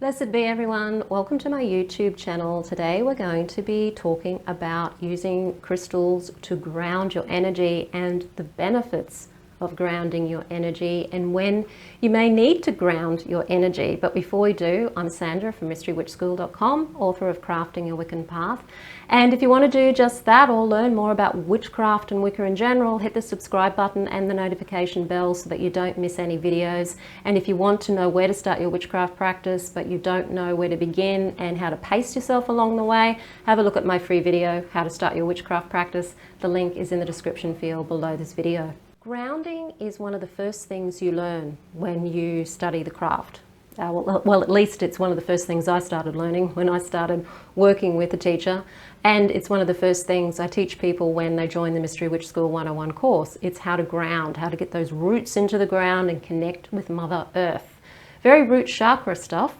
Blessed be everyone, welcome to my YouTube channel. Today we're going to be talking about using crystals to ground your energy and the benefits of grounding your energy and when you may need to ground your energy. But before we do, I'm Sandra from mysterywitchschool.com, author of Crafting Your Wiccan Path. And if you want to do just that or learn more about witchcraft and Wicca in general, hit the subscribe button and the notification bell so that you don't miss any videos. And if you want to know where to start your witchcraft practice but you don't know where to begin and how to pace yourself along the way, have a look at my free video, How to Start Your Witchcraft Practice. The link is in the description field below this video. Grounding is one of the first things you learn when you study the craft. Well, at least it's one of the first things I started learning when I started working with a teacher. And it's one of the first things I teach people when they join the Mystery Witch School 101 course. It's how to ground, how to get those roots into the ground and connect with Mother Earth. Very root chakra stuff.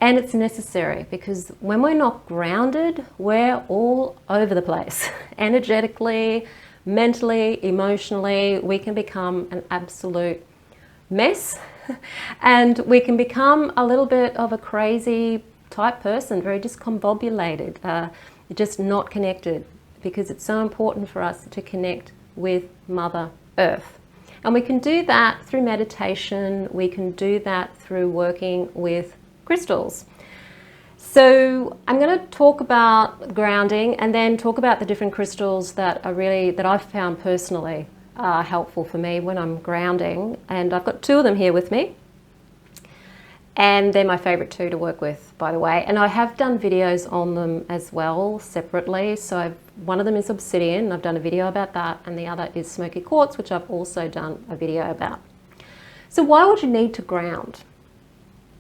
And it's necessary because when we're not grounded, we're all over the place. Energetically, mentally, emotionally, we can become an absolute mess and we can become a little bit of a crazy type person, very discombobulated, just not connected, because it's so important for us to connect with Mother Earth. And we can do that through meditation, we can do that through working with crystals. So I'm going to talk about grounding and then talk about the different crystals that I've found personally helpful for me when I'm grounding. And I've got two of them here with me. And they're my favorite two to work with, by the way. And I have done videos on them as well, separately. So one of them is Obsidian, I've done a video about that. And the other is Smoky Quartz, which I've also done a video about. So why would you need to ground?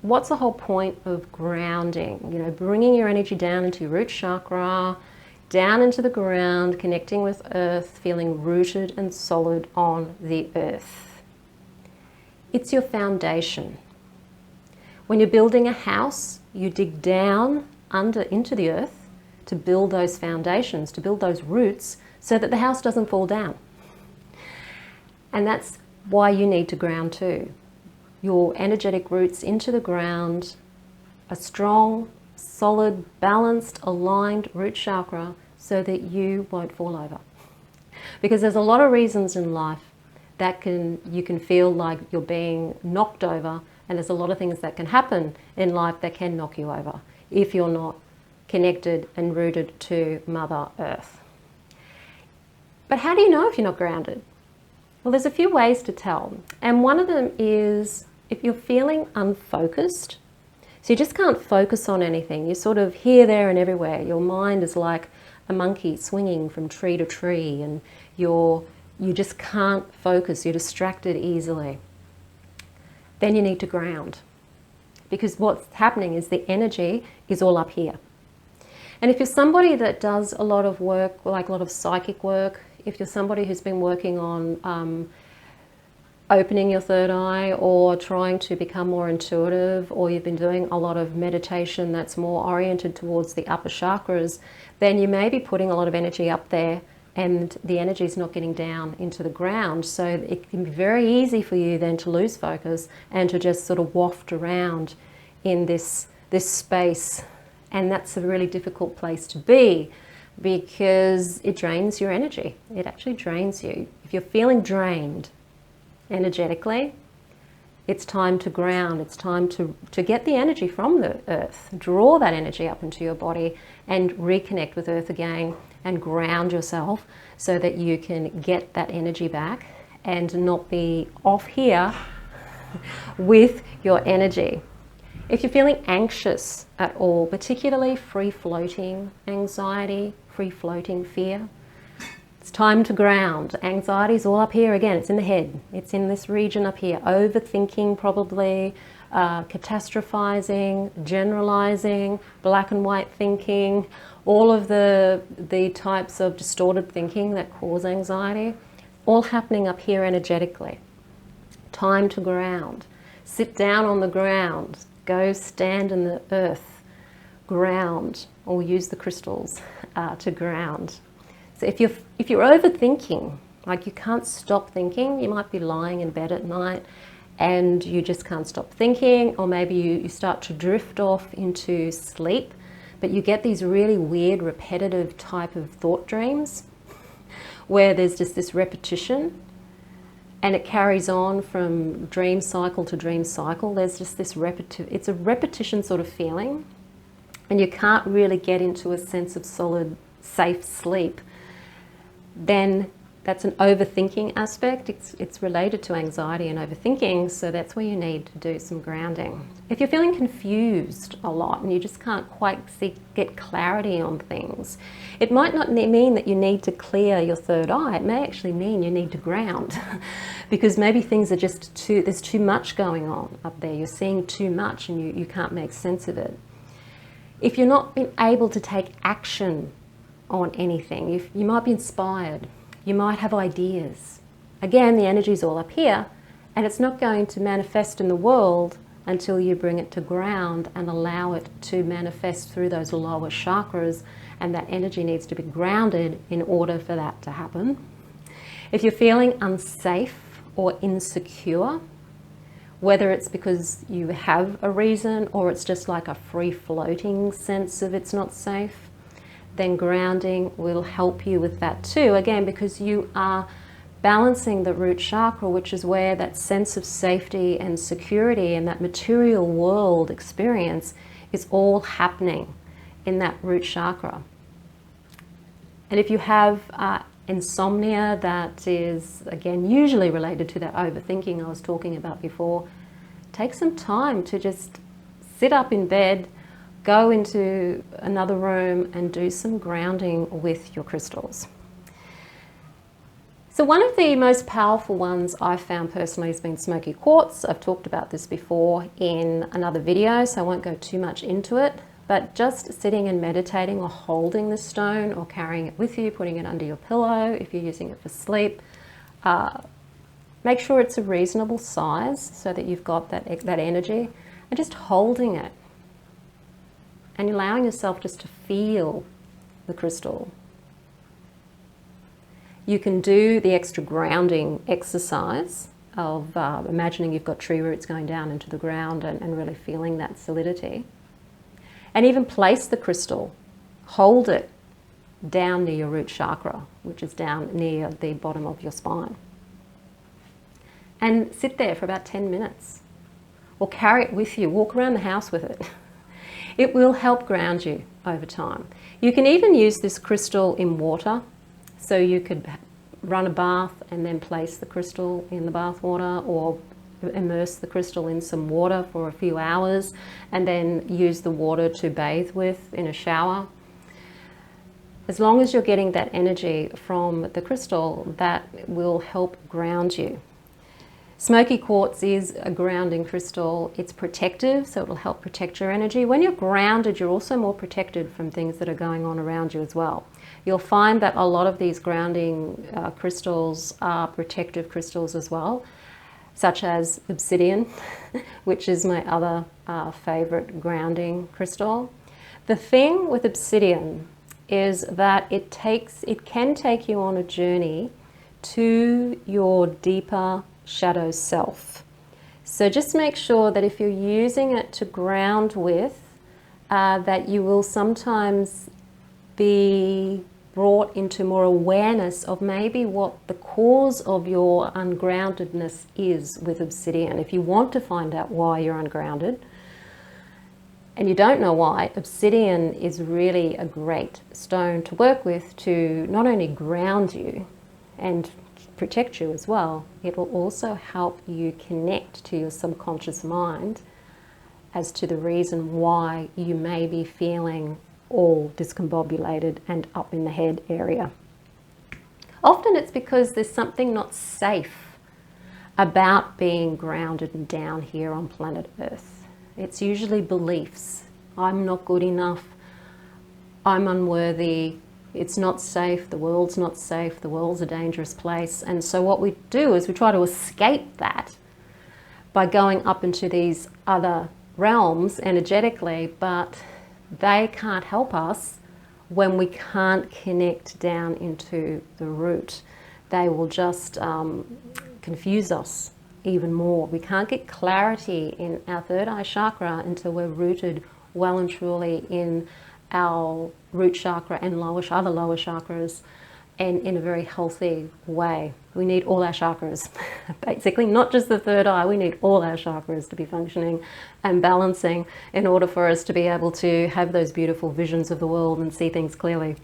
What's the whole point of grounding? You know, bringing your energy down into your root chakra, down into the ground, connecting with earth, feeling rooted and solid on the earth. It's your foundation. When you're building a house, you dig down into the earth to build those foundations, to build those roots so that the house doesn't fall down. And that's why you need to ground too. Your energetic roots into the ground, a strong, solid, balanced, aligned root chakra so that you won't fall over. Because there's a lot of reasons in life that you can feel like you're being knocked over, and there's a lot of things that can happen in life that can knock you over if you're not connected and rooted to Mother Earth. But how do you know if you're not grounded? Well, there's a few ways to tell. And one of them is if you're feeling unfocused, so you just can't focus on anything. You're sort of here, there, and everywhere. Your mind is like a monkey swinging from tree to tree, and you just can't focus. You're distracted easily. Then you need to ground, because what's happening is the energy is all up here. And if you're somebody that does a lot of work, like a lot of psychic work, if you're somebody who's been working on opening your third eye or trying to become more intuitive, or you've been doing a lot of meditation that's more oriented towards the upper chakras, then you may be putting a lot of energy up there and the energy is not getting down into the ground. So it can be very easy for you then to lose focus and to just sort of waft around in this space. And that's a really difficult place to be because it drains your energy. It actually drains you. If you're feeling drained energetically, it's time to ground. It's time to get the energy from the earth, draw that energy up into your body and reconnect with earth again and ground yourself so that you can get that energy back and not be off here with your energy. If you're feeling anxious at all, particularly free-floating anxiety, free-floating fear, it's time to ground. Anxiety is all up here again. It's in the head. It's in this region up here. Overthinking probably, catastrophizing, generalizing, black and white thinking, all of the types of distorted thinking that cause anxiety, all happening up here energetically. Time to ground. Sit down on the ground. Go stand in the earth. Ground, or use the crystals to ground. So if you're overthinking, like you can't stop thinking, you might be lying in bed at night and you just can't stop thinking, or maybe you start to drift off into sleep, but you get these really weird repetitive type of thought dreams where there's just this repetition and it carries on from dream cycle to dream cycle. There's just this it's a repetition sort of feeling, and you can't really get into a sense of solid, safe sleep. Then that's an overthinking aspect. It's related to anxiety and overthinking, so that's where you need to do some grounding. If you're feeling confused a lot and you just can't quite get clarity on things, it might not mean that you need to clear your third eye. It may actually mean you need to ground because maybe things are just there's too much going on up there. You're seeing too much and you can't make sense of it. If you're not being able to take action on anything, you might be inspired. You might have ideas. Again, the energy's all up here, and it's not going to manifest in the world until you bring it to ground and allow it to manifest through those lower chakras, and that energy needs to be grounded in order for that to happen. If you're feeling unsafe or insecure, whether it's because you have a reason or it's just like a free-floating sense of it's not safe, then grounding will help you with that too. Again, because you are balancing the root chakra, which is where that sense of safety and security and that material world experience is all happening in that root chakra. And if you have insomnia that is, again, usually related to that overthinking I was talking about before, take some time to just sit up in bed, go into another room and do some grounding with your crystals. So one of the most powerful ones I've found personally has been Smoky Quartz. I've talked about this before in another video, so I won't go too much into it, but just sitting and meditating or holding the stone or carrying it with you, putting it under your pillow if you're using it for sleep. Make sure it's a reasonable size so that you've got that energy, and just holding it and allowing yourself just to feel the crystal. You can do the extra grounding exercise of imagining you've got tree roots going down into the ground and really feeling that solidity. And even place the crystal, hold it down near your root chakra, which is down near the bottom of your spine. And sit there for about 10 minutes. Or carry it with you, walk around the house with it. It will help ground you over time. You can even use this crystal in water. So you could run a bath and then place the crystal in the bath water, or immerse the crystal in some water for a few hours and then use the water to bathe with in a shower. As long as you're getting that energy from the crystal, that will help ground you. Smoky Quartz is a grounding crystal. It's protective, so it will help protect your energy. When you're grounded, you're also more protected from things that are going on around you as well. You'll find that a lot of these grounding crystals are protective crystals as well, such as Obsidian, which is my other favorite grounding crystal. The thing with Obsidian is that it can take you on a journey to your deeper shadow self. So just make sure that if you're using it to ground with, that you will sometimes be brought into more awareness of maybe what the cause of your ungroundedness is with Obsidian. If you want to find out why you're ungrounded and you don't know why, Obsidian is really a great stone to work with to not only ground you and protect you as well, it will also help you connect to your subconscious mind as to the reason why you may be feeling all discombobulated and up in the head area. Often it's because there's something not safe about being grounded and down here on planet Earth. It's usually beliefs. I'm not good enough, I'm unworthy, it's not safe, the world's not safe, the world's a dangerous place. And so what we do is we try to escape that by going up into these other realms energetically, but they can't help us when we can't connect down into the root. They will just confuse us even more. We can't get clarity in our third eye chakra until we're rooted well and truly in our root chakra and other lower chakras, and in a very healthy way. We need all our chakras, basically, not just the third eye. We need all our chakras to be functioning and balancing in order for us to be able to have those beautiful visions of the world and see things clearly.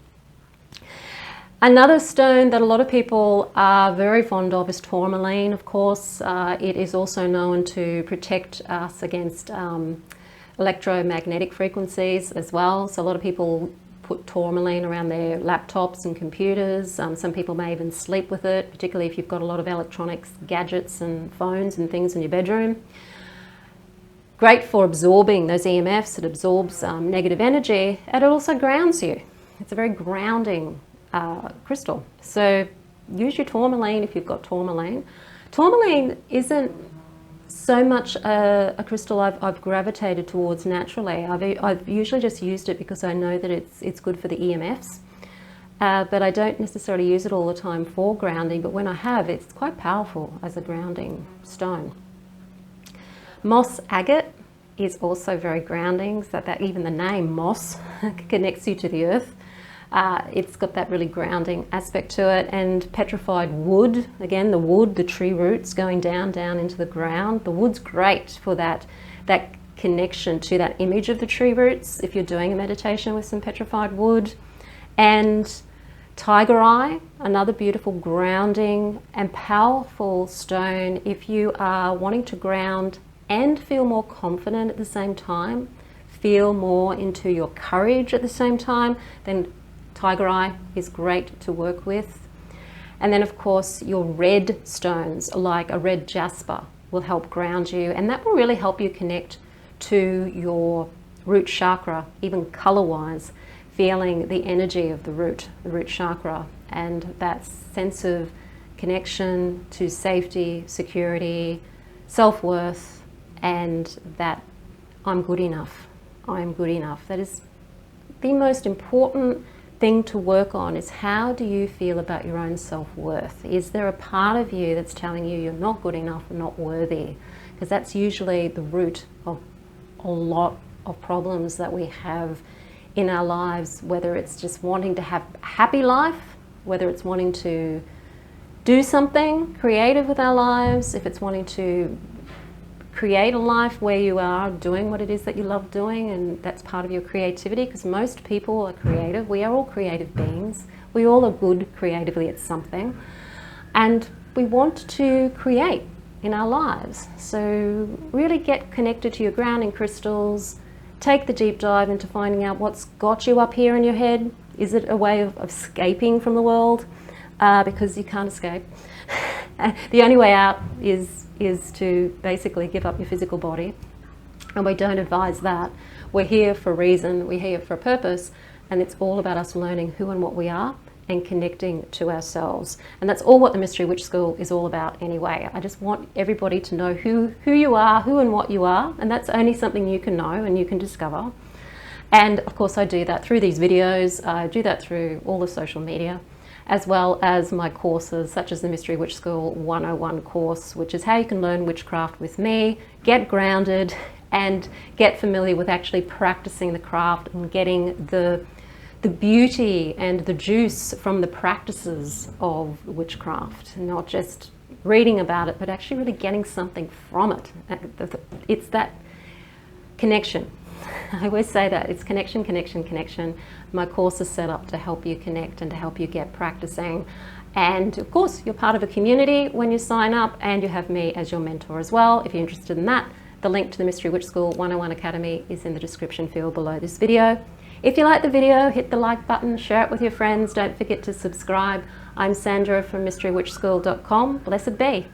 Another stone that a lot of people are very fond of is tourmaline, of course. It is also known to protect us against electromagnetic frequencies as well. So a lot of people put tourmaline around their laptops and computers. Some people may even sleep with it, particularly if you've got a lot of electronics, gadgets and phones and things in your bedroom. Great for absorbing those EMFs. It absorbs negative energy, and it also grounds you. It's a very grounding crystal. So use your tourmaline if you've got tourmaline. Tourmaline isn't so much a crystal I've gravitated towards naturally. I've usually just used it because I know that it's good for the EMFs, but I don't necessarily use it all the time for grounding, but when I have, it's quite powerful as a grounding stone. Moss agate is also very grounding, so that even the name moss connects you to the earth. It's got that really grounding aspect to it. And petrified wood, again, the wood, the tree roots going down into the ground. The wood's great for that connection to that image of the tree roots if you're doing a meditation with some petrified wood. And tiger eye, another beautiful grounding and powerful stone if you are wanting to ground and feel more confident at the same time, feel more into your courage at the same time, then tiger eye is great to work with. And then of course your red stones, like a red jasper, will help ground you, and that will really help you connect to your root chakra, even color-wise, feeling the energy of the root chakra, and that sense of connection to safety, security, self-worth, and that I'm good enough. I'm good enough. That is the most important thing to work on, is how do you feel about your own self-worth? Is there a part of you that's telling you you're not good enough and not worthy? Because that's usually the root of a lot of problems that we have in our lives, whether it's just wanting to have a happy life, whether it's wanting to do something creative with our lives, if it's wanting to create a life where you are doing what it is that you love doing, and that's part of your creativity, because most people are creative. We are all creative beings. We all are good creatively at something, and we want to create in our lives. So really get connected to your grounding crystals. Take the deep dive into finding out what's got you up here in your head. Is it a way of escaping from the world? Because you can't escape. The only way out is to basically give up your physical body, and we don't advise that. We're here for a reason, we're here for a purpose, and it's all about us learning who and what we are and connecting to ourselves. And that's all what the Mystery Witch School is all about anyway. I just want everybody to know who you are, who and what you are, and that's only something you can know and you can discover. And of course I do that through these videos, I do that through all the social media, as well as my courses such as the Mystery Witch School 101 course, which is how you can learn witchcraft with me, get grounded, and get familiar with actually practicing the craft and getting the beauty and the juice from the practices of witchcraft, not just reading about it, but actually really getting something from it. It's that connection. I always say that, it's connection, connection, connection. My course is set up to help you connect and to help you get practicing. And of course, you're part of a community when you sign up, and you have me as your mentor as well. If you're interested in that, the link to the Mystery Witch School 101 Academy is in the description field below this video. If you like the video, hit the like button, share it with your friends. Don't forget to subscribe. I'm Sandra from mysterywitchschool.com. Blessed be.